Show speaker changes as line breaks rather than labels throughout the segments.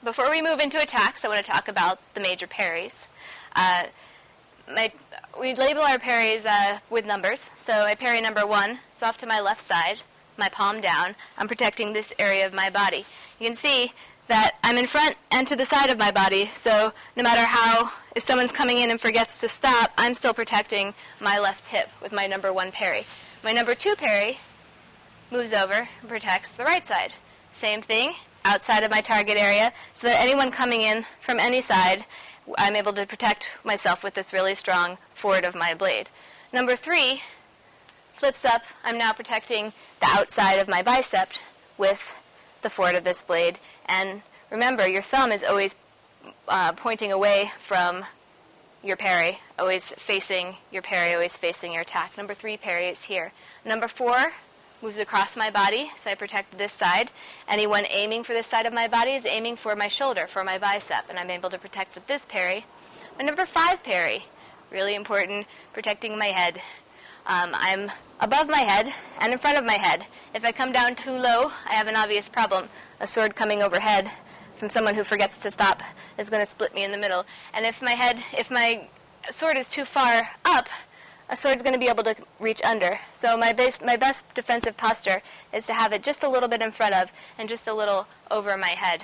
before we move into attacks, I want to talk about the major parries. We label our parries with numbers. So my parry number 1 is off to my left side, my palm down. I'm protecting this area of my body. You can see that I'm in front and to the side of my body, so no matter how, if someone's coming in and forgets to stop, I'm still protecting my left hip with my number 1 parry. My number 2 parry moves over and protects the right side. Same thing, outside of my target area, so that anyone coming in from any side, I'm able to protect myself with this really strong forward of my blade. Number 3 flips up. I'm now protecting the outside of my bicep with the forward of this blade. And remember, your thumb is always pointing away from your parry, always facing your parry, always facing your attack. Number 3 parry is here. Number 4 moves across my body, so I protect this side. Anyone aiming for this side of my body is aiming for my shoulder, for my bicep, and I'm able to protect with this parry. My number 5 parry, really important, protecting my head. I'm above my head and in front of my head. If I come down too low, I have an obvious problem. A sword coming overhead from someone who forgets to stop is going to split me in the middle. And if my sword is too far up, a sword's going to be able to reach under. So my best defensive posture is to have it just a little bit in front of and just a little over my head.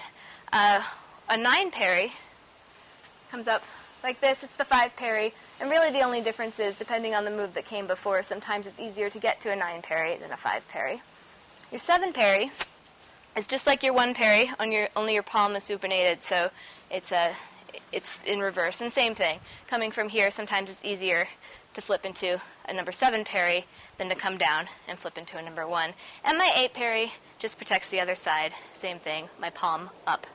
A 9 parry comes up like this. It's the 5 parry. And really the only difference is, depending on the move that came before, sometimes it's easier to get to a 9 parry than a 5 parry. Your 7 parry is just like your 1 parry, only your palm is supinated, so it's in reverse. And same thing. Coming from here, sometimes it's easier to flip into a number 7 parry than to come down and flip into a number 1. And my 8 parry just protects the other side. Same thing, my palm up.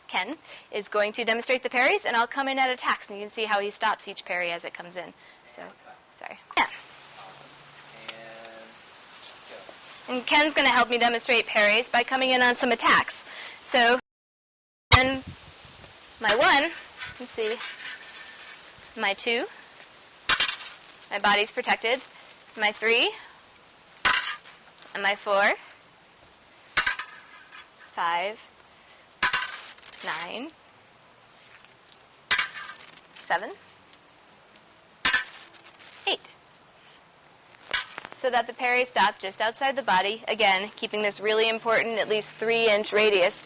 Ken is going to demonstrate the parries, and I'll come in at attacks, and you can see how he stops each parry as it comes in. So, sorry. Yeah. And Ken's going to help me demonstrate parries by coming in on some attacks. So, and my 1, let's see, my 2, my body's protected, my 3, and my 4, 5, 9, 7, 8. So that the parry stopped just outside the body, again, keeping this really important, at least 3-inch radius,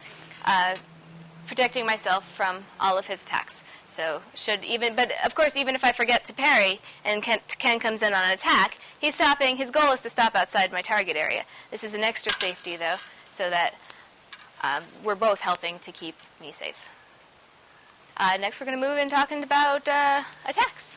protecting myself from all of his attacks. So but of course, even if I forget to parry and Ken comes in on an attack, he's stopping. His goal is to stop outside my target area. This is an extra safety, though, so that we're both helping to keep me safe. Next, we're going to move in talking about attacks.